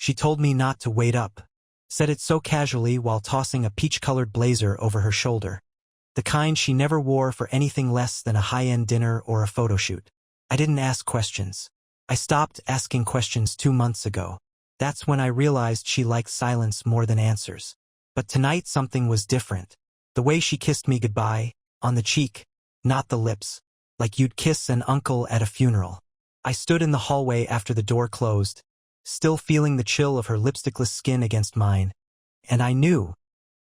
She told me not to wait up. Said it so casually while tossing a peach-colored blazer over her shoulder. The kind she never wore for anything less than a high-end dinner or a photo shoot. I didn't ask questions. I stopped asking questions 2 months ago. That's when I realized she liked silence more than answers. But tonight something was different. The way she kissed me goodbye, on the cheek, not the lips, like you'd kiss an uncle at a funeral. I stood in the hallway after the door closed, still feeling the chill of her lipstickless skin against mine. And I knew.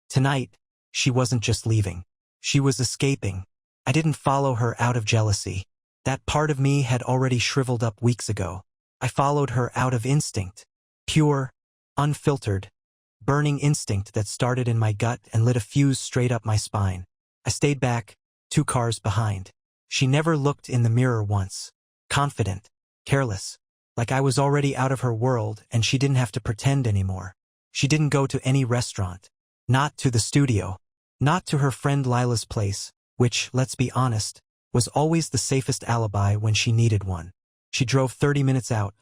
Tonight, she wasn't just leaving. She was escaping. I didn't follow her out of jealousy. That part of me had already shriveled up weeks ago. I followed her out of instinct. Pure, unfiltered, burning instinct that started in my gut and lit a fuse straight up my spine. I stayed back, 2 cars behind. She never looked in the mirror once. Confident, careless, like I was already out of her world and she didn't have to pretend anymore. She didn't go to any restaurant. Not to the studio. Not to her friend Lila's place, which, let's be honest, was always the safest alibi when she needed one. She drove 30 minutes out,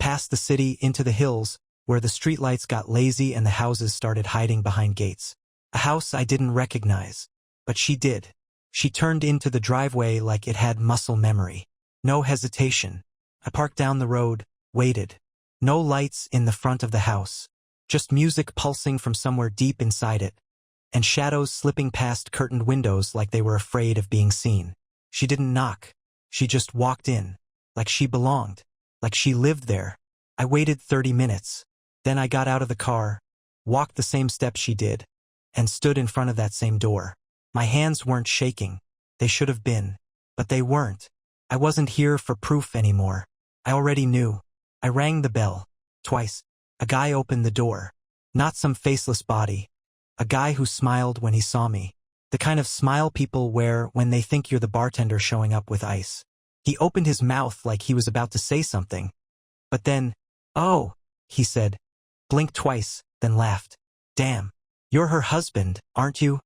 past the city into the hills, where the streetlights got lazy and the houses started hiding behind gates. A house I didn't recognize, but she did. She turned into the driveway like it had muscle memory. No hesitation. I parked down the road, waited. No lights in the front of the house. Just music pulsing from somewhere deep inside it, and shadows slipping past curtained windows like they were afraid of being seen. She didn't knock. She just walked in, like she belonged, like she lived there. I waited 30 minutes. Then I got out of the car, walked the same steps she did, and stood in front of that same door. My hands weren't shaking. They should have been, but they weren't. I wasn't here for proof anymore. I already knew. I rang the bell. Twice. A guy opened the door. Not some faceless body. A guy who smiled when he saw me. The kind of smile people wear when they think you're the bartender showing up with ice. He opened his mouth like he was about to say something. But then, "Oh," he said, blinked twice, then laughed. "Damn. You're her husband, aren't you?"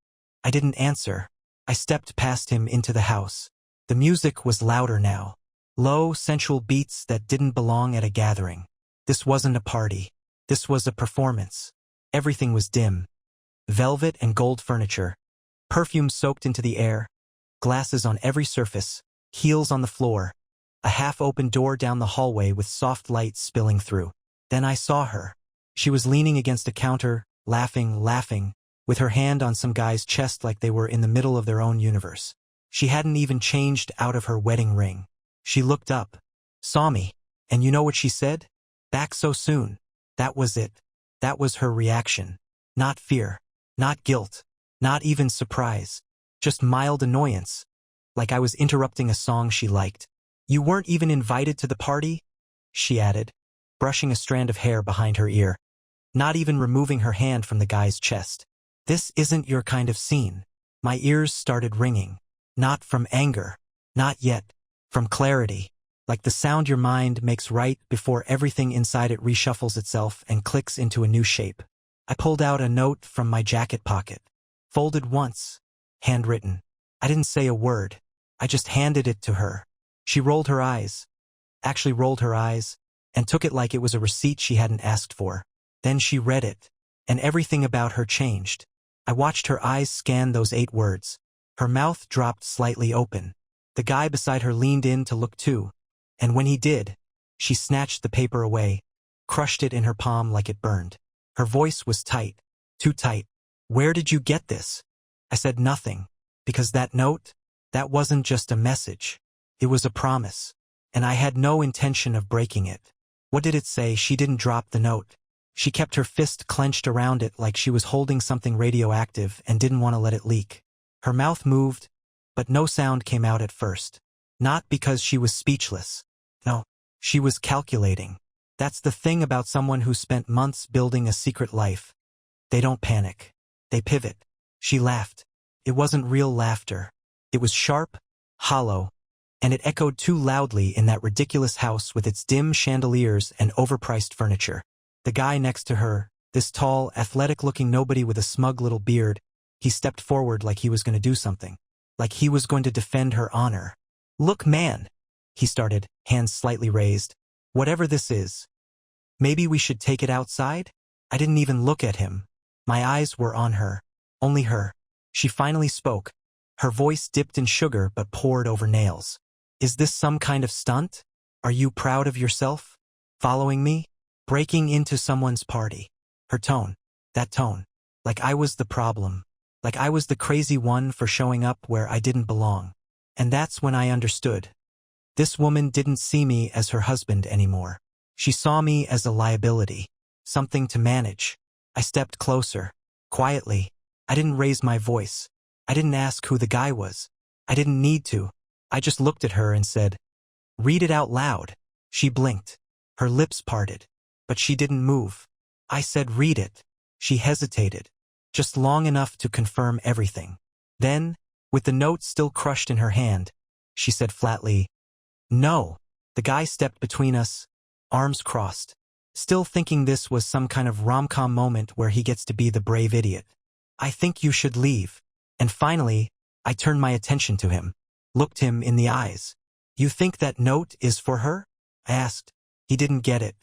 I didn't answer. I stepped past him into the house. The music was louder now. Low, sensual beats that didn't belong at a gathering. This wasn't a party. This was a performance. Everything was dim. Velvet and gold furniture. Perfume soaked into the air. Glasses on every surface. Heels on the floor. A half-open door down the hallway with soft light spilling through. Then I saw her. She was leaning against a counter, laughing, with her hand on some guy's chest like they were in the middle of their own universe. She hadn't even changed out of her wedding ring. She looked up, saw me, and you know what she said? "Back so soon." That was it. That was her reaction. Not fear. Not guilt. Not even surprise. Just mild annoyance. Like I was interrupting a song she liked. "You weren't even invited to the party?" she added, brushing a strand of hair behind her ear. Not even removing her hand from the guy's chest. "This isn't your kind of scene." My ears started ringing. Not from anger. Not yet. From clarity. Like the sound your mind makes right before everything inside it reshuffles itself and clicks into a new shape. I pulled out a note from my jacket pocket. Folded once. Handwritten. I didn't say a word. I just handed it to her. She rolled her eyes. Actually rolled her eyes, and took it like it was a receipt she hadn't asked for. Then she read it, and everything about her changed. I watched her eyes scan those 8 words. Her mouth dropped slightly open. The guy beside her leaned in to look too, and when he did, she snatched the paper away, crushed it in her palm like it burned. Her voice was tight, too tight. "Where did you get this?" I said nothing, because that note, that wasn't just a message. It was a promise, and I had no intention of breaking it. What did it say? She didn't drop the note. She kept her fist clenched around it like she was holding something radioactive and didn't want to let it leak. Her mouth moved, but no sound came out at first. Not because she was speechless. No, she was calculating. That's the thing about someone who spent months building a secret life. They don't panic. They pivot. She laughed. It wasn't real laughter. It was sharp, hollow, and it echoed too loudly in that ridiculous house with its dim chandeliers and overpriced furniture. The guy next to her, this tall, athletic-looking nobody with a smug little beard, he stepped forward like he was going to do something. Like he was going to defend her honor. "Look, man," he started, hands slightly raised. "Whatever this is, Maybe we should take it outside? I didn't even look at him. My eyes were on her. Only her. She finally spoke. Her voice dipped in sugar but poured over nails. Is this some kind of stunt? Are you proud of yourself? Following me? Breaking into someone's party. Her tone. That tone. Like I was the problem. Like I was the crazy one for showing up where I didn't belong. And that's when I understood. This woman didn't see me as her husband anymore. She saw me as a liability. Something to manage. I stepped closer. Quietly. I didn't raise my voice. I didn't ask who the guy was. I didn't need to. I just looked at her and said, "Read it out loud." She blinked. Her lips parted. But she didn't move. I said, "Read it." She hesitated. Just long enough to confirm everything. Then, with the note still crushed in her hand, she said flatly, "No." The guy stepped between us, arms crossed, still thinking this was some kind of rom-com moment where he gets to be the brave idiot. "I think you should leave." And finally, I turned my attention to him, looked him in the eyes. "You think that note is for her?" I asked. He didn't get it.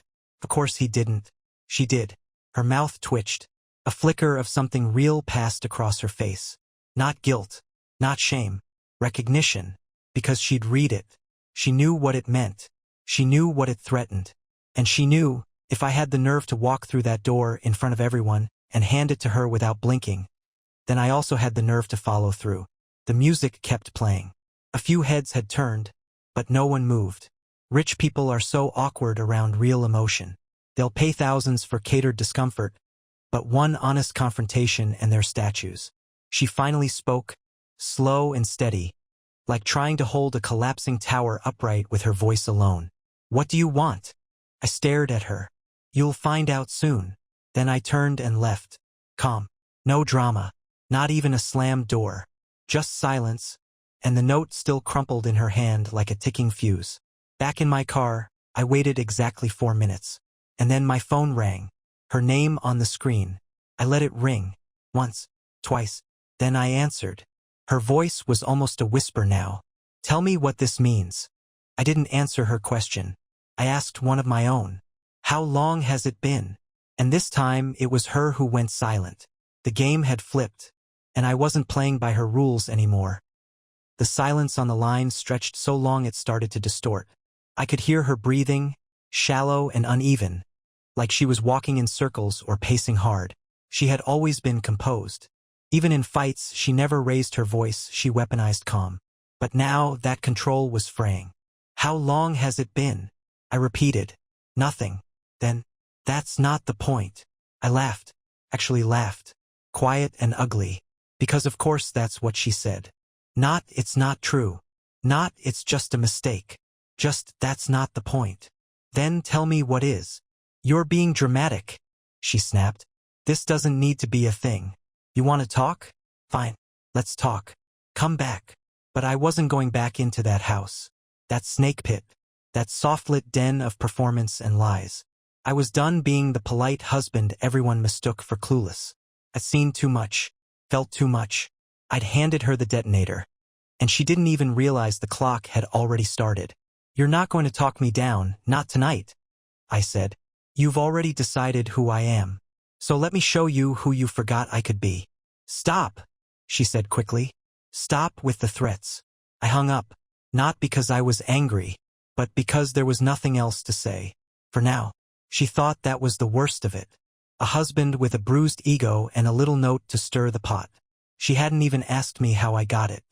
Of course he didn't. She did. Her mouth twitched. A flicker of something real passed across her face. Not guilt. Not shame. Recognition. Because she'd read it. She knew what it meant. She knew what it threatened. And she knew, if I had the nerve to walk through that door in front of everyone and hand it to her without blinking, then I also had the nerve to follow through. The music kept playing. A few heads had turned, but no one moved. Rich people are so awkward around real emotion. They'll pay thousands for catered discomfort, but one honest confrontation and they're statues. She finally spoke, slow and steady, like trying to hold a collapsing tower upright with her voice alone. "What do you want?" I stared at her. "You'll find out soon." Then I turned and left. Calm. No drama. Not even a slammed door. Just silence, and the note still crumpled in her hand like a ticking fuse. Back in my car, I waited exactly 4 minutes. And then my phone rang. Her name on the screen. I let it ring. Once. Twice. Then I answered. Her voice was almost a whisper now. "Tell me what this means." I didn't answer her question. I asked one of my own. "How long has it been?" And this time it was her who went silent. The game had flipped, and I wasn't playing by her rules anymore. The silence on the line stretched so long it started to distort. I could hear her breathing, shallow and uneven, like she was walking in circles or pacing hard. She had always been composed. Even in fights, she never raised her voice, she weaponized calm. But now that control was fraying. "How long has it been?" I repeated. "Nothing." Then, "That's not the point." I laughed. Actually laughed. Quiet and ugly. Because of course that's what she said. Not, "It's not true." Not, "It's just a mistake." Just, "That's not the point." "Then tell me what is." "You're being dramatic," she snapped. "This doesn't need to be a thing. You want to talk? Fine. Let's talk. Come back." But I wasn't going back into that house. That snake pit. That soft-lit den of performance and lies. I was done being the polite husband everyone mistook for clueless. I'd seen too much. Felt too much. I'd handed her the detonator. And she didn't even realize the clock had already started. "You're not going to talk me down, not tonight," I said. "You've already decided who I am. So let me show you who you forgot I could be." "Stop," she said quickly. "Stop with the threats." I hung up, not because I was angry, but because there was nothing else to say. For now, she thought that was the worst of it. A husband with a bruised ego and a little note to stir the pot. She hadn't even asked me how I got it.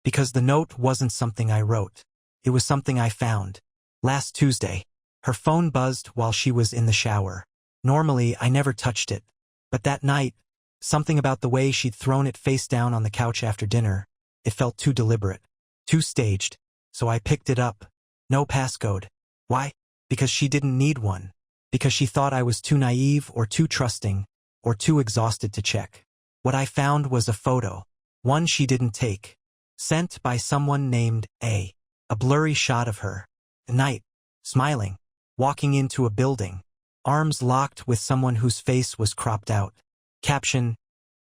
Because the note wasn't something I wrote. It was something I found. Last Tuesday. Her phone buzzed while she was in the shower. Normally, I never touched it. But that night, something about the way she'd thrown it face down on the couch after dinner, it felt too deliberate, too staged. So I picked it up. No passcode. Why? Because she didn't need one. Because she thought I was too naive or too trusting or too exhausted to check. What I found was a photo. One she didn't take. Sent by someone named A. A blurry shot of her. At night. Smiling. Walking into a building. Arms locked with someone whose face was cropped out. Caption,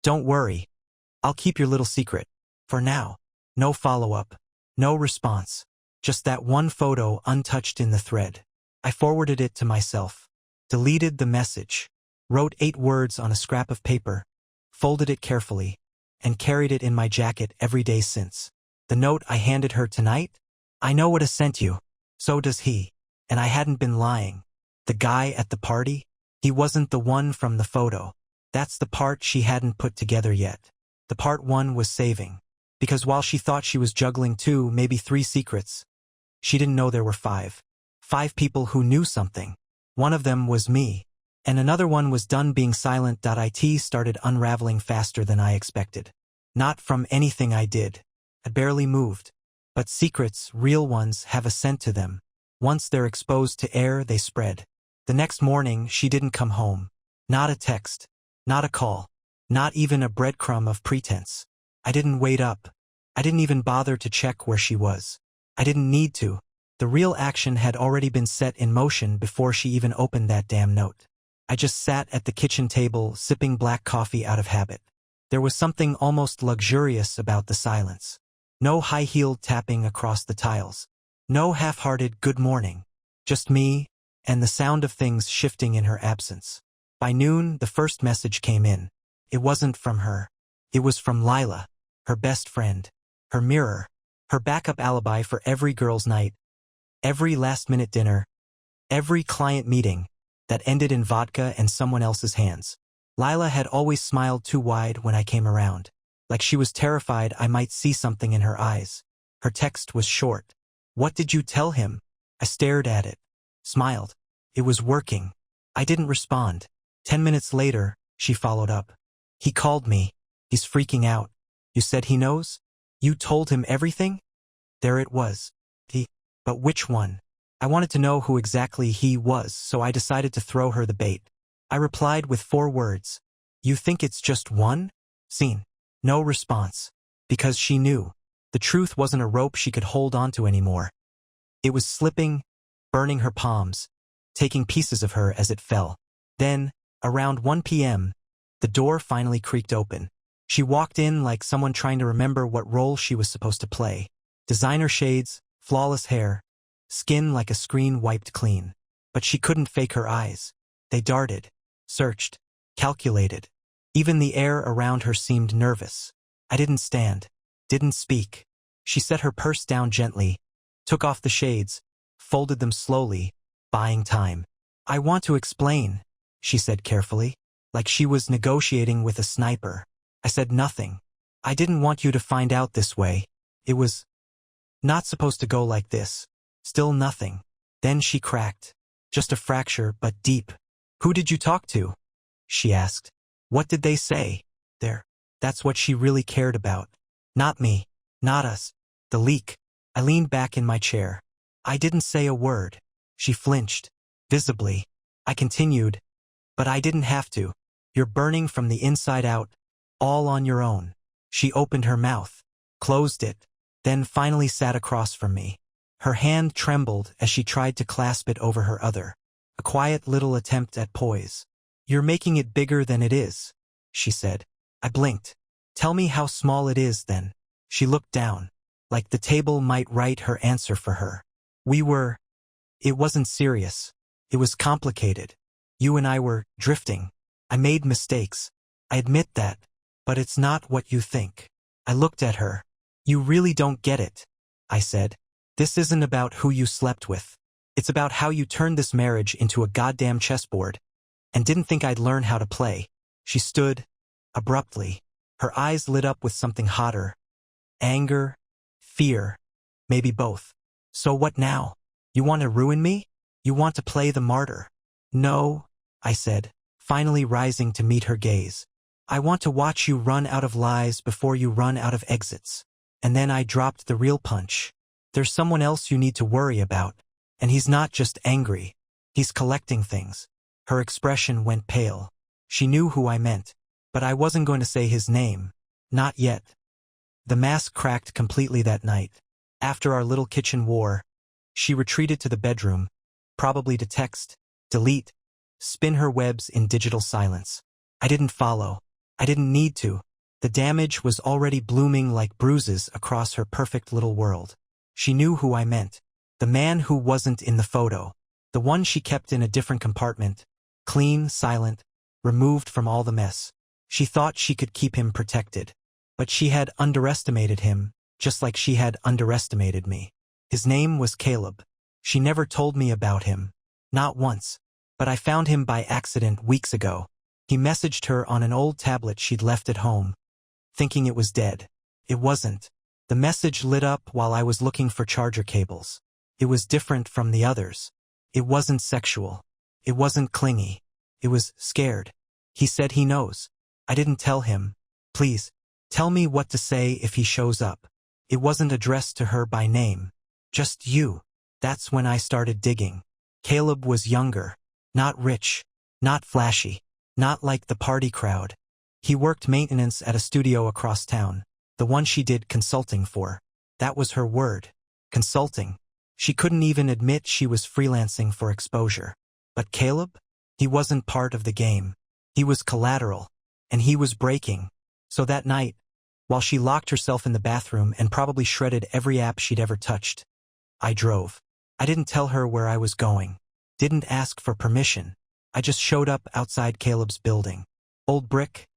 "Don't worry. I'll keep your little secret. For now." No follow-up. No response. Just that one photo untouched in the thread. I forwarded it to myself. Deleted the message. Wrote 8 words on a scrap of paper. Folded it carefully. And carried it in my jacket every day since. The note I handed her tonight? I know what I sent you. So does he. And I hadn't been lying. The guy at the party? He wasn't the one from the photo. That's the part she hadn't put together yet. The part one was saving. Because while she thought she was juggling 2, maybe 3 secrets, she didn't know there were 5. 5 people who knew something. One of them was me. And another one was done being silent. It started unraveling faster than I expected. Not from anything I did. I barely moved. But secrets, real ones, have a scent to them. Once they're exposed to air, they spread. The next morning, she didn't come home. Not a text. Not a call. Not even a breadcrumb of pretense. I didn't wait up. I didn't even bother to check where she was. I didn't need to. The real action had already been set in motion before she even opened that damn note. I just sat at the kitchen table, sipping black coffee out of habit. There was something almost luxurious about the silence. No high-heeled tapping across the tiles. No half-hearted good morning. Just me, and the sound of things shifting in her absence. By noon, the first message came in. It wasn't from her. It was from Lila, her best friend, her mirror, her backup alibi for every girls' night, every last-minute dinner, every client meeting that ended in vodka and someone else's hands. Lila had always smiled too wide when I came around, like she was terrified I might see something in her eyes. Her text was short. What did you tell him? I stared at it, smiled. It was working. I didn't respond. 10 minutes later, she followed up. He called me. He's freaking out. You said he knows? You told him everything? There it was. But which one? I wanted to know who exactly he was, so I decided to throw her the bait. I replied with 4 words. You think it's just one? Scene. No response. Because she knew. The truth wasn't a rope she could hold onto anymore. It was slipping, burning her palms, taking pieces of her as it fell. Then, around 1 p.m., the door finally creaked open. She walked in like someone trying to remember what role she was supposed to play. Designer shades, flawless hair, skin like a screen wiped clean. But she couldn't fake her eyes. They darted, searched, calculated. Even the air around her seemed nervous. I didn't stand, didn't speak. She set her purse down gently, took off the shades, folded them slowly, buying time. I want to explain, she said carefully, like she was negotiating with a sniper. I said nothing. I didn't want you to find out this way. It was not supposed to go like this. Still nothing. Then she cracked. Just a fracture, but deep. Who did you talk to? She asked. What did they say? There. That's what she really cared about. Not me. Not us. The leak. I leaned back in my chair. I didn't say a word. She flinched. Visibly. I continued. But I didn't have to. You're burning from the inside out. All on your own. She opened her mouth. Closed it. Then finally sat across from me. Her hand trembled as she tried to clasp it over her other. A quiet little attempt at poise. You're making it bigger than it is, she said. I blinked. Tell me how small it is then. She looked down, like the table might write her answer for her. It wasn't serious. It was complicated. You and I were drifting. I made mistakes. I admit that. But it's not what you think. I looked at her. You really don't get it, I said. This isn't about who you slept with. It's about how you turned this marriage into a goddamn chessboard and didn't think I'd learn how to play. She stood, abruptly. Her eyes lit up with something hotter. Anger, fear, maybe both. So what now? You want to ruin me? You want to play the martyr? No, I said, finally rising to meet her gaze. I want to watch you run out of lies before you run out of exits. And then I dropped the real punch. There's someone else you need to worry about. And he's not just angry. He's collecting things. Her expression went pale. She knew who I meant. But I wasn't going to say his name. Not yet. The mask cracked completely that night. After our little kitchen war, she retreated to the bedroom, probably to text, delete, spin her webs in digital silence. I didn't follow. I didn't need to. The damage was already blooming like bruises across her perfect little world. She knew who I meant. The man who wasn't in the photo. The one she kept in a different compartment. Clean, silent, removed from all the mess. She thought she could keep him protected. But she had underestimated him, just like she had underestimated me. His name was Caleb. She never told me about him. Not once. But I found him by accident weeks ago. He messaged her on an old tablet she'd left at home, thinking it was dead. It wasn't. The message lit up while I was looking for charger cables. It was different from the others. It wasn't sexual. It wasn't clingy. It was scared. He said he knows. I didn't tell him. Please, tell me what to say if he shows up. It wasn't addressed to her by name. Just you. That's when I started digging. Caleb was younger. Not rich. Not flashy. Not like the party crowd. He worked maintenance at a studio across town. The one she did consulting for. That was her word. Consulting. She couldn't even admit she was freelancing for exposure. But Caleb? He wasn't part of the game. He was collateral. And he was breaking. So that night, while she locked herself in the bathroom and probably shredded every app she'd ever touched, I drove. I didn't tell her where I was going. Didn't ask for permission. I just showed up outside Caleb's building. Old brick,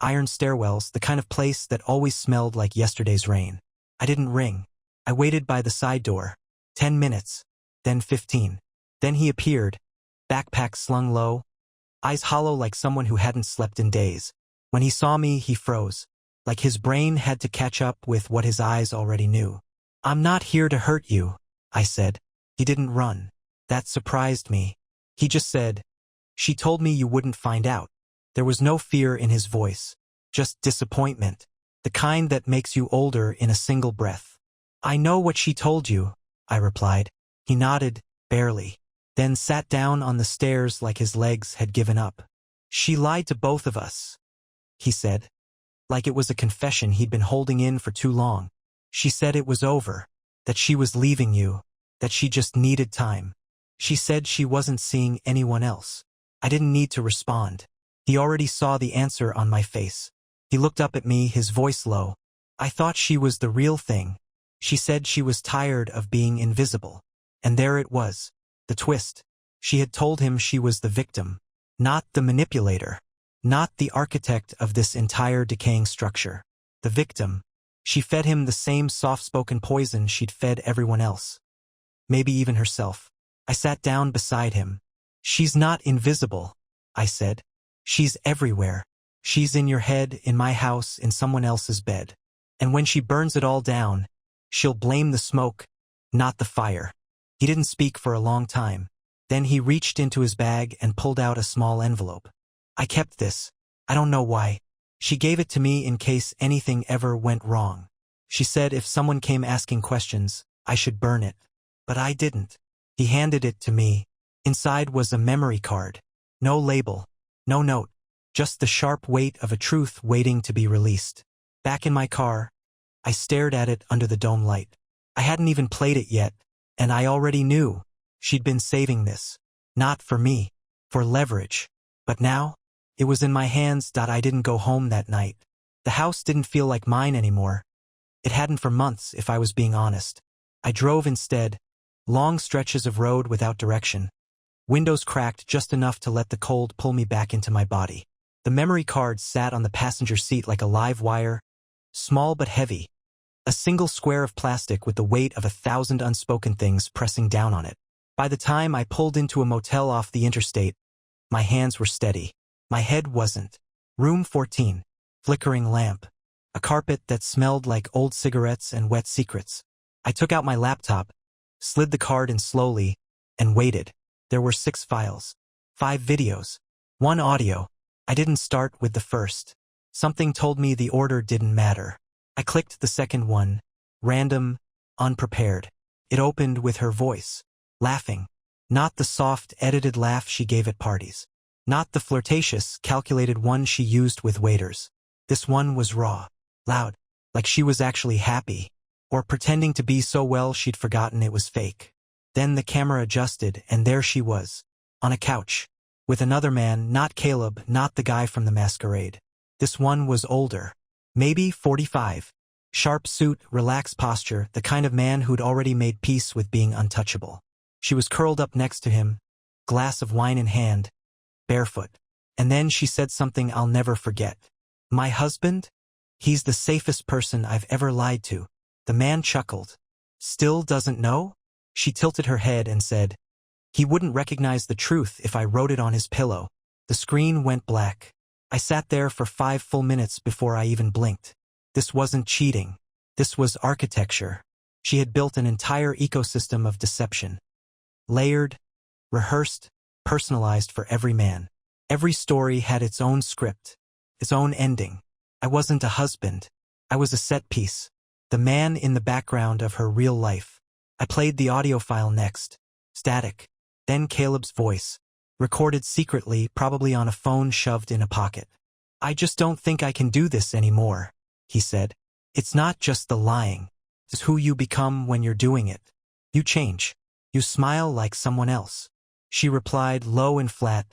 iron stairwells, the kind of place that always smelled like yesterday's rain. I didn't ring. I waited by the side door. 10 minutes. Then 15. Then he appeared, backpack slung low, eyes hollow like someone who hadn't slept in days. When he saw me, he froze, like his brain had to catch up with what his eyes already knew. "I'm not here to hurt you," I said. He didn't run. That surprised me. He just said, "She told me you wouldn't find out." There was no fear in his voice, just disappointment, the kind that makes you older in a single breath. "I know what she told you," I replied. He nodded, barely, then sat down on the stairs like his legs had given up. "She lied to both of us," he said, like it was a confession he'd been holding in for too long. "She said it was over, that she was leaving you, that she just needed time. She said she wasn't seeing anyone else." I didn't need to respond. He already saw the answer on my face. He looked up at me, his voice low. "I thought she was the real thing. She said she was tired of being invisible." And there it was, the twist. She had told him she was the victim, not the manipulator, not the architect of this entire decaying structure. The victim. She fed him the same soft-spoken poison she'd fed everyone else. Maybe even herself. I sat down beside him. "She's not invisible," I said. "She's everywhere. She's in your head, in my house, in someone else's bed. And when she burns it all down, she'll blame the smoke, not the fire." He didn't speak for a long time. Then he reached into his bag and pulled out a small envelope. "I kept this. I don't know why. She gave it to me in case anything ever went wrong. She said if someone came asking questions, I should burn it. But I didn't." He handed it to me. Inside was a memory card. No label. No note. Just the sharp weight of a truth waiting to be released. Back in my car, I stared at it under the dome light. I hadn't even played it yet, and I already knew she'd been saving this. Not for me. For leverage. But now, it was in my hands. I didn't go home that night. The house didn't feel like mine anymore. It hadn't for months, if I was being honest. I drove instead. Long stretches of road without direction. Windows cracked just enough to let the cold pull me back into my body. The memory card sat on the passenger seat like a live wire, small but heavy. A single square of plastic with the weight of 1,000 unspoken things pressing down on it. By the time I pulled into a motel off the interstate, my hands were steady. My head wasn't. Room 14. Flickering lamp. A carpet that smelled like old cigarettes and wet secrets. I took out my laptop, slid the card in slowly, and waited. There were 6 files. 5 videos. 1 audio. I didn't start with the first. Something told me the order didn't matter. I clicked the second one. Random, unprepared. It opened with her voice. Laughing. Not the soft, edited laugh she gave at parties. Not the flirtatious, calculated one she used with waiters. This one was raw. Loud. Like she was actually happy. Or pretending to be so well she'd forgotten it was fake. Then the camera adjusted, and there she was. On a couch. With another man, not Caleb, not the guy from the masquerade. This one was older. Maybe 45. Sharp suit, relaxed posture, the kind of man who'd already made peace with being untouchable. She was curled up next to him, glass of wine in hand, barefoot. And then she said something I'll never forget. My husband? He's the safest person I've ever lied to. The man chuckled. Still doesn't know? She tilted her head and said, he wouldn't recognize the truth if I wrote it on his pillow. The screen went black. I sat there for 5 full minutes before I even blinked. This wasn't cheating. This was architecture. She had built an entire ecosystem of deception. Layered, rehearsed, personalized for every man. Every story had its own script, its own ending. I wasn't a husband. I was a set piece. The man in the background of her real life. I played the audio file next. Static. Then Caleb's voice. Recorded secretly, probably on a phone shoved in a pocket. I just don't think I can do this anymore, he said. It's not just the lying. It's who you become when you're doing it. You change. You smile like someone else. She replied low and flat.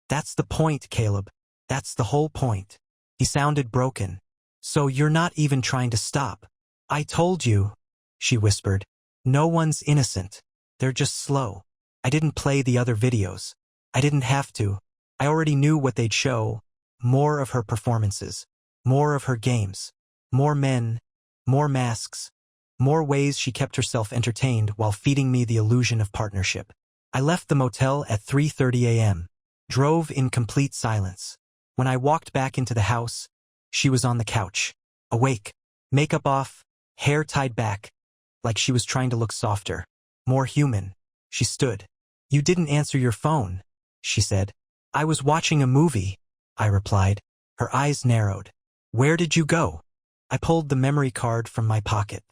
That's the point, Caleb. That's the whole point. He sounded broken. So you're not even trying to stop. I told you, she whispered. No one's innocent. They're just slow. I didn't play the other videos. I didn't have to. I already knew what they'd show. More of her performances. More of her games. More men. More masks. More ways she kept herself entertained while feeding me the illusion of partnership. I left the motel at 3:30 a.m. Drove in complete silence. When I walked back into the house, she was on the couch. Awake. Makeup off. Hair tied back. Like she was trying to look softer. More human. She stood. You didn't answer your phone, she said. I was watching a movie, I replied. Her eyes narrowed. Where did you go? I pulled the memory card from my pocket.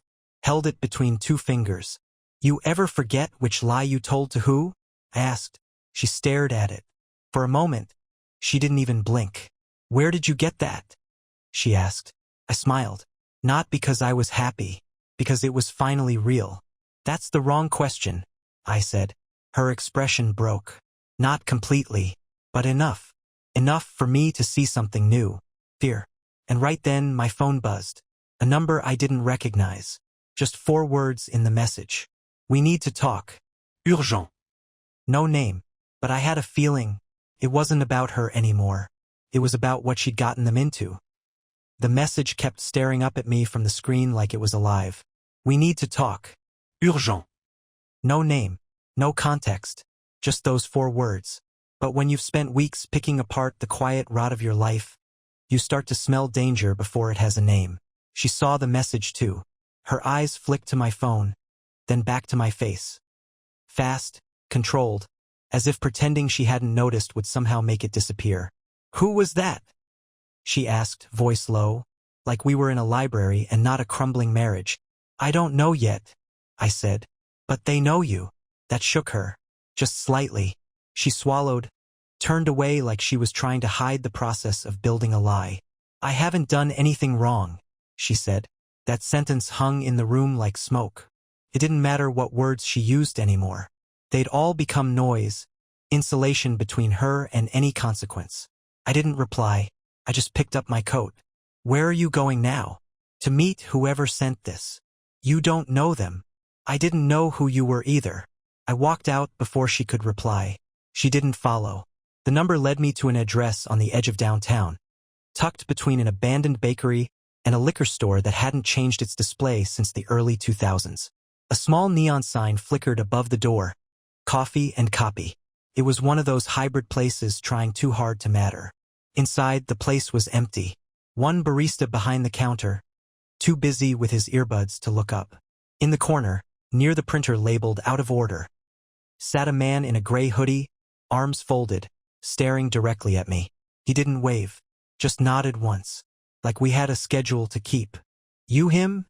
Held it between 2 fingers. You ever forget which lie you told to who? I asked. She stared at it. For a moment, she didn't even blink. Where did you get that? She asked. I smiled. Not because I was happy, because it was finally real. That's the wrong question, I said. Her expression broke. Not completely, but enough. Enough for me to see something new. Fear. And right then, my phone buzzed. A number I didn't recognize. Just 4 words in the message. We need to talk. Urgent. No name, but I had a feeling it wasn't about her anymore. It was about what she'd gotten them into. The message kept staring up at me from the screen like it was alive. We need to talk. Urgent. No name, no context, just those 4 words. But when you've spent weeks picking apart the quiet rot of your life, you start to smell danger before it has a name. She saw the message too. Her eyes flicked to my phone, then back to my face. Fast, controlled, as if pretending she hadn't noticed would somehow make it disappear. Who was that? She asked, voice low, like we were in a library and not a crumbling marriage. I don't know yet, I said. But they know you. That shook her. Just slightly. She swallowed, turned away like she was trying to hide the process of building a lie. I haven't done anything wrong, she said. That sentence hung in the room like smoke. It didn't matter what words she used anymore. They'd all become noise, insulation between her and any consequence. I didn't reply. I just picked up my coat. Where are you going now? To meet whoever sent this. You don't know them. I didn't know who you were either. I walked out before she could reply. She didn't follow. The number led me to an address on the edge of downtown, tucked between an abandoned bakery and a liquor store that hadn't changed its display since the early 2000s. A small neon sign flickered above the door. Coffee and copy. It was one of those hybrid places trying too hard to matter. Inside, the place was empty. One barista behind the counter, too busy with his earbuds to look up. In the corner, near the printer labeled out of order, sat a man in a gray hoodie, arms folded, staring directly at me. He didn't wave, just nodded once, like we had a schedule to keep. You him?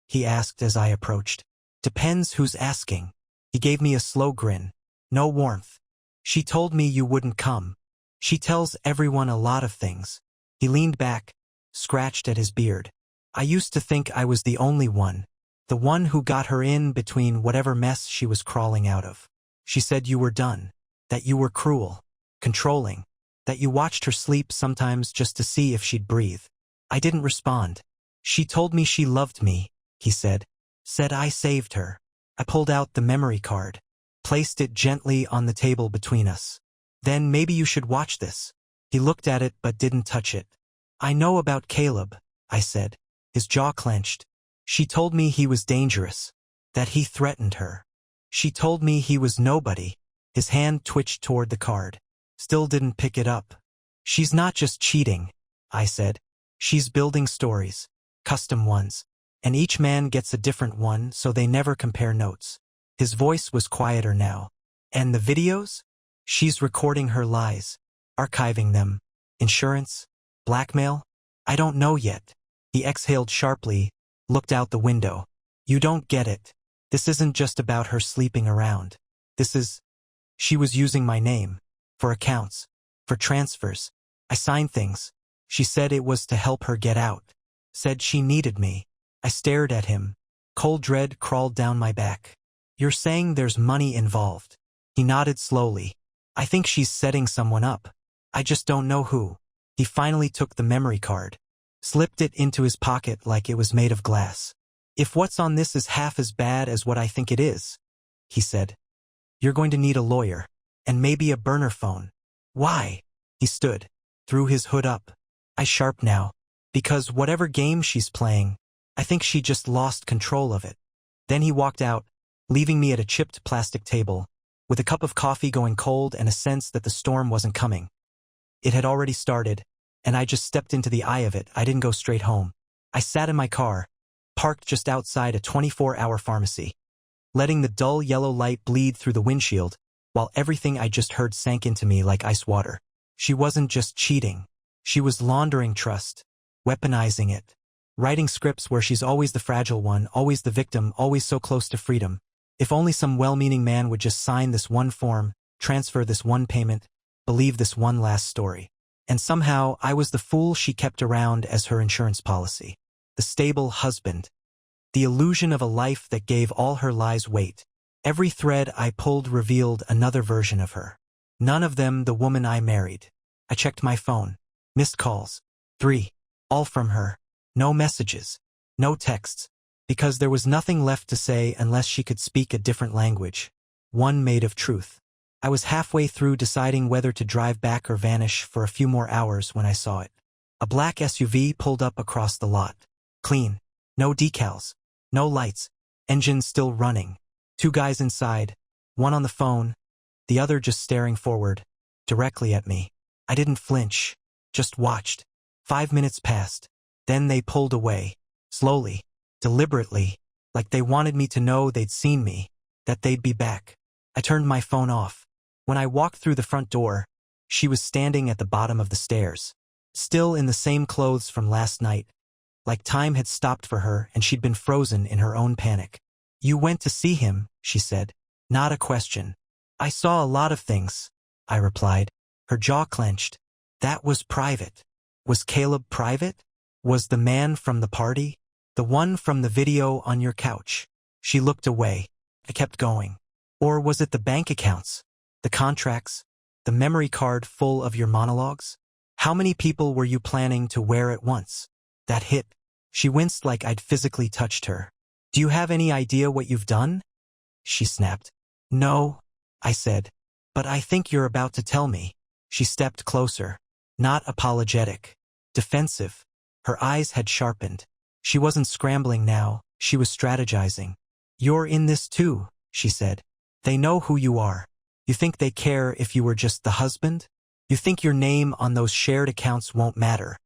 He asked as I approached. Depends who's asking. He gave me a slow grin. No warmth. She told me you wouldn't come. She tells everyone a lot of things. He leaned back, scratched at his beard. I used to think I was the only one, the one who got her in between whatever mess she was crawling out of. She said you were done, that you were cruel, controlling, that you watched her sleep sometimes just to see if she'd breathe. I didn't respond. She told me she loved me, he said. Said I saved her. I pulled out the memory card, placed it gently on the table between us. Then maybe you should watch this. He looked at it but didn't touch it. I know about Caleb, I said. His jaw clenched. She told me he was dangerous, that he threatened her. She told me he was nobody. His hand twitched toward the card. Still didn't pick it up. She's not just cheating, I said. She's building stories, custom ones. And each man gets a different one, so they never compare notes. His voice was quieter now. And the videos? She's recording her lies, archiving them. Insurance? Blackmail? I don't know yet. He exhaled sharply, looked out the window. You don't get it. This isn't just about her sleeping around. This is... She was using my name. For accounts. For transfers. I signed things. She said it was to help her get out. Said she needed me. I stared at him. Cold dread crawled down my back. You're saying there's money involved? He nodded slowly. I think she's setting someone up. I just don't know who. He finally took the memory card. Slipped it into his pocket like it was made of glass. If what's on this is half as bad as what I think it is, he said, you're going to need a lawyer. And maybe a burner phone. Why? He stood. Threw his hood up. I sharp now. Because whatever game she's playing, I think she just lost control of it. Then he walked out, leaving me at a chipped plastic table, with a cup of coffee going cold and a sense that the storm wasn't coming. It had already started, and I just stepped into the eye of it. I didn't go straight home. I sat in my car, parked just outside a 24-hour pharmacy, letting the dull yellow light bleed through the windshield, while everything I just heard sank into me like ice water. She wasn't just cheating. She was laundering trust, weaponizing it. Writing scripts where she's always the fragile one, always the victim, always so close to freedom. If only some well-meaning man would just sign this one form, transfer this one payment, believe this one last story. And somehow I was the fool she kept around as her insurance policy. The stable husband. The illusion of a life that gave all her lies weight. Every thread I pulled revealed another version of her. None of them the woman I married. I checked my phone. Missed calls. 3. All from her. No messages. No texts. Because there was nothing left to say unless she could speak a different language. One made of truth. I was halfway through deciding whether to drive back or vanish for a few more hours when I saw it. A black SUV pulled up across the lot. Clean. No decals. No lights. Engine still running. 2 guys inside. One on the phone. The other just staring forward. Directly at me. I didn't flinch. Just watched. 5 minutes passed. Then they pulled away. Slowly. Deliberately. Like they wanted me to know they'd seen me. That they'd be back. I turned my phone off. When I walked through the front door, she was standing at the bottom of the stairs. Still in the same clothes from last night. Like time had stopped for her and she'd been frozen in her own panic. You went to see him, she said. Not a question. I saw a lot of things, I replied. Her jaw clenched. That was private. Was Caleb private? Was the man from the party? The one from the video on your couch? She looked away. I kept going. Or was it the bank accounts? The contracts? The memory card full of your monologues? How many people were you planning to wear at once? That hit. She winced like I'd physically touched her. Do you have any idea what you've done? She snapped. No, I said. But I think you're about to tell me. She stepped closer. Not apologetic. Defensive. Her eyes had sharpened. She wasn't scrambling now, she was strategizing. You're in this too, she said. They know who you are. You think they care if you were just the husband? You think your name on those shared accounts won't matter?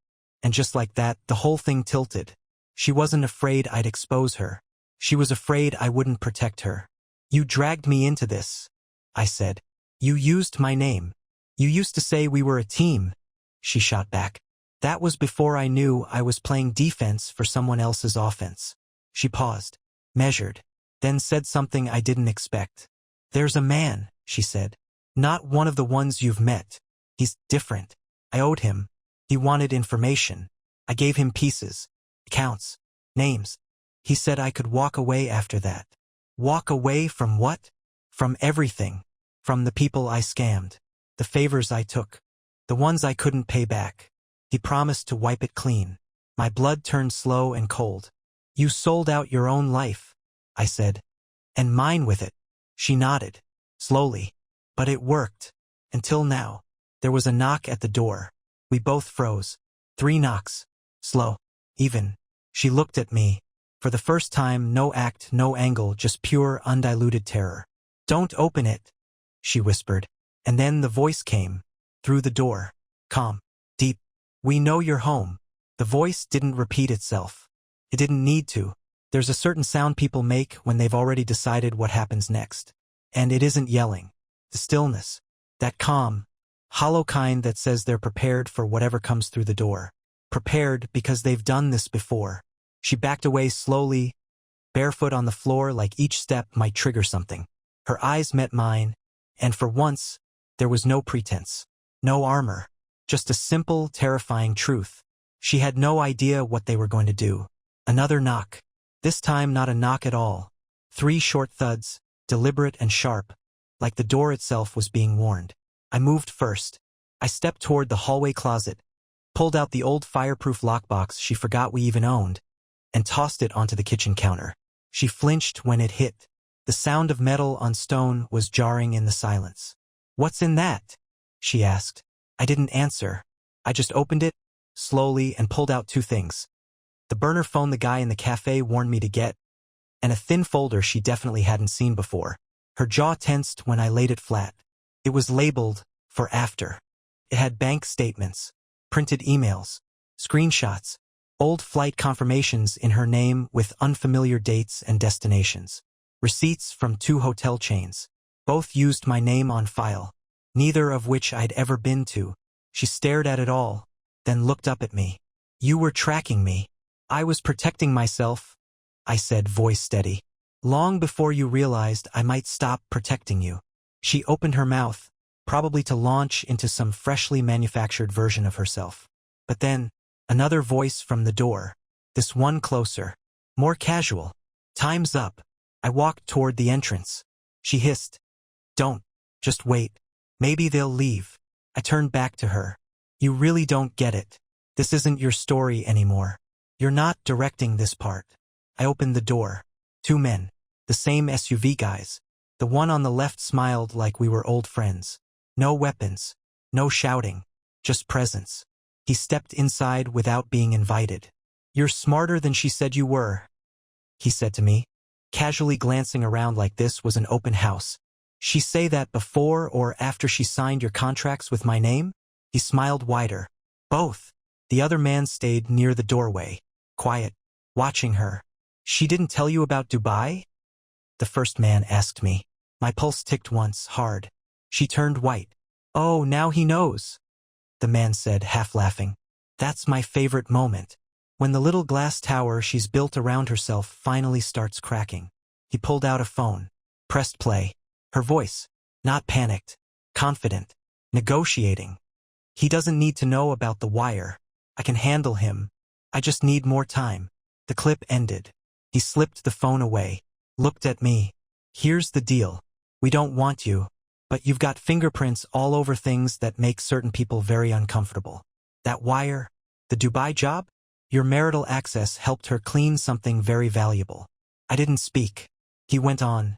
And just like that, the whole thing tilted. She wasn't afraid I'd expose her. She was afraid I wouldn't protect her. You dragged me into this, I said. You used my name. You used to say we were a team, she shot back. That was before I knew I was playing defense for someone else's offense. She paused, measured, then said something I didn't expect. There's a man, she said. Not one of the ones you've met. He's different. I owed him. He wanted information. I gave him pieces, accounts, names. He said I could walk away after that. Walk away from what? From everything. From the people I scammed. The favors I took. The ones I couldn't pay back. He promised to wipe it clean. My blood turned slow and cold. You sold out your own life, I said. And mine with it. She nodded. Slowly. But it worked. Until now. There was a knock at the door. We both froze. 3 knocks. Slow. Even. She looked at me. For the first time, no act, no angle, just pure, undiluted terror. "Don't open it," she whispered. And then the voice came. Through the door. Calm. Deep. "We know you're home." The voice didn't repeat itself. It didn't need to. There's a certain sound people make when they've already decided what happens next. And it isn't yelling. The stillness. That calm, hollow kind that says they're prepared for whatever comes through the door. Prepared because they've done this before. She backed away slowly, barefoot on the floor like each step might trigger something. Her eyes met mine, and for once, there was no pretense. No armor. Just a simple, terrifying truth. She had no idea what they were going to do. Another knock. This time not a knock at all. 3 short thuds, deliberate and sharp, like the door itself was being warned. I moved first. I stepped toward the hallway closet, pulled out the old fireproof lockbox she forgot we even owned, and tossed it onto the kitchen counter. She flinched when it hit. The sound of metal on stone was jarring in the silence. "What's in that?" she asked. I didn't answer. I just opened it, slowly, and pulled out 2 things. The burner phone the guy in the cafe warned me to get, and a thin folder she definitely hadn't seen before. Her jaw tensed when I laid it flat. It was labeled, "For After." It had bank statements, printed emails, screenshots, old flight confirmations in her name with unfamiliar dates and destinations. Receipts from 2 hotel chains. Both used my name on file, neither of which I'd ever been to. She stared at it all, then looked up at me. "You were tracking me." "I was protecting myself," I said, voice steady. "Long before you realized I might stop protecting you." She opened her mouth, probably to launch into some freshly manufactured version of herself. But then, another voice from the door. This one closer. More casual. "Time's up." I walked toward the entrance. She hissed. "Don't. Just wait. Maybe they'll leave." I turned back to her. "You really don't get it. This isn't your story anymore. You're not directing this part." I opened the door. 2 men. The same SUV guys. The one on the left smiled like we were old friends. No weapons. No shouting. Just presence. He stepped inside without being invited. "You're smarter than she said you were," he said to me. Casually glancing around like this was an open house. "She say that before or after she signed your contracts with my name?" He smiled wider. "Both." The other man stayed near the doorway, quiet, watching her. "She didn't tell you about Dubai?" the first man asked me. My pulse ticked once, hard. She turned white. "Oh, now he knows," the man said, half laughing. "That's my favorite moment. When the little glass tower she's built around herself finally starts cracking." He pulled out a phone, pressed play. Her voice, not panicked, confident, negotiating. "He doesn't need to know about the wire. I can handle him. I just need more time." The clip ended. He slipped the phone away, looked at me. "Here's the deal. We don't want you, but you've got fingerprints all over things that make certain people very uncomfortable. That wire, the Dubai job, your marital access helped her clean something very valuable." I didn't speak. He went on.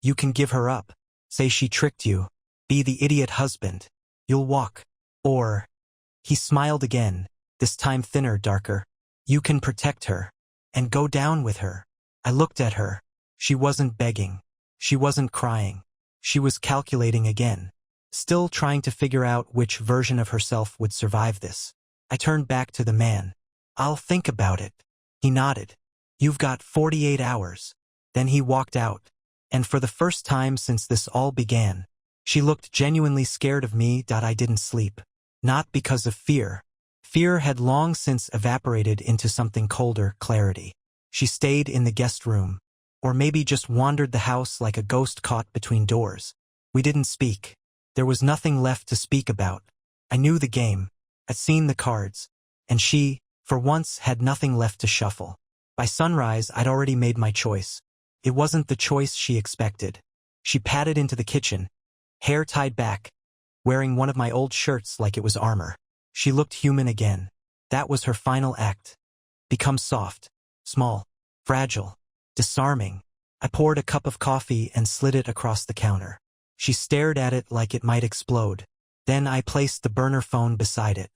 "You can give her up. Say she tricked you. Be the idiot husband. You'll walk. Or..." He smiled again, this time thinner, darker. "You can protect her. And go down with her." I looked at her. She wasn't begging. She wasn't crying. She was calculating again. Still trying to figure out which version of herself would survive this. I turned back to the man. "I'll think about it." He nodded. "You've got 48 hours. Then he walked out. And for the first time since this all began, she looked genuinely scared of me. I didn't sleep. Not because of fear. Fear had long since evaporated into something colder, clarity. She stayed in the guest room. Or maybe just wandered the house like a ghost caught between doors. We didn't speak. There was nothing left to speak about. I knew the game. I'd seen the cards. And she, for once, had nothing left to shuffle. By sunrise, I'd already made my choice. It wasn't the choice she expected. She padded into the kitchen, hair tied back, wearing one of my old shirts like it was armor. She looked human again. That was her final act. Become soft, small, fragile, disarming. I poured a cup of coffee and slid it across the counter. She stared at it like it might explode. Then I placed the burner phone beside it.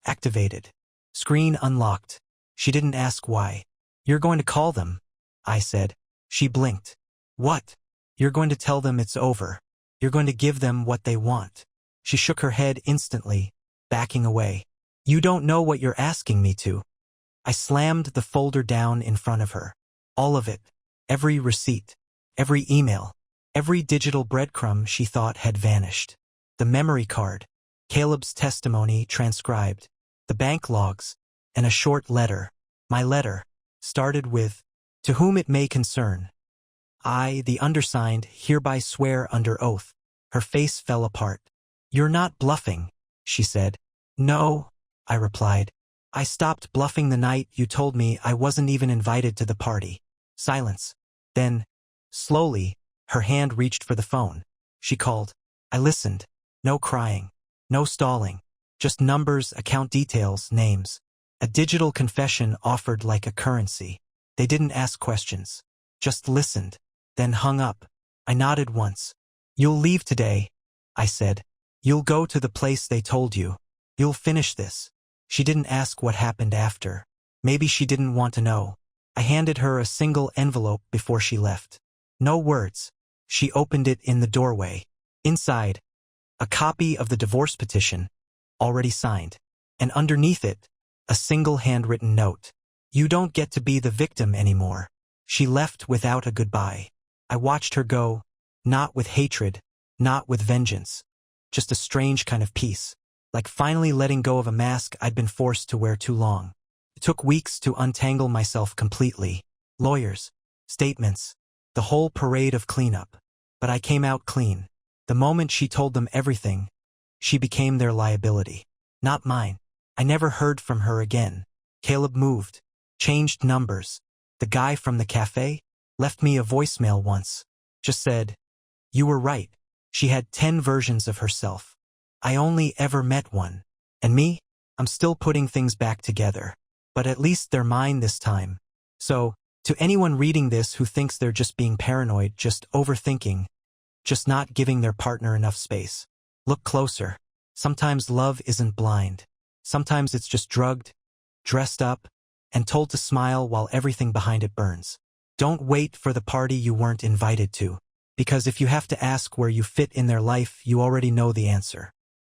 Activated. Screen unlocked. She didn't ask why. You're going to call them, I said. She blinked. What? You're going to tell them it's over. You're going to give them what they want. She shook her head instantly, backing away. You don't know what you're asking me to. I slammed the folder down in front of her. All of it. Every receipt. Every email. Every digital breadcrumb she thought had vanished. The memory card. Caleb's testimony transcribed. The bank logs. And a short letter. My letter. Started with, "To whom it may concern. I, the undersigned, hereby swear under oath." Her face fell apart. You're not bluffing, she said. No, I replied. I stopped bluffing the night you told me I wasn't even invited to the party. Silence. Then, slowly, her hand reached for the phone. She called. I listened. No crying. No stalling. Just numbers, account details, names. A digital confession offered like a currency. They didn't ask questions. Just listened. Then hung up. I nodded once. You'll leave today, I said. You'll go to the place they told you. You'll finish this. She didn't ask what happened after. Maybe she didn't want to know. I handed her a single envelope before she left. No words. She opened it in the doorway. Inside, a copy of the divorce petition, already signed. And underneath it, a single handwritten note. You don't get to be the victim anymore. She left without a goodbye. I watched her go, not with hatred, not with vengeance. Just a strange kind of peace. Like finally letting go of a mask I'd been forced to wear too long. It took weeks to untangle myself completely. Lawyers, statements, the whole parade of cleanup. But I came out clean. The moment she told them everything, she became their liability. Not mine. I never heard from her again. Caleb moved, changed numbers. The guy from the cafe left me a voicemail once. Just said, you were right. She had 10 versions of herself. I only ever met one. And me? I'm still putting things back together. But at least they're mine this time. So, to anyone reading this who thinks they're just being paranoid, just overthinking, just not giving their partner enough space, look closer. Sometimes love isn't blind. Sometimes it's just drugged, dressed up, and told to smile while everything behind it burns. Don't wait for the party you weren't invited to. Because if you have to ask where you fit in their life, you already know the answer.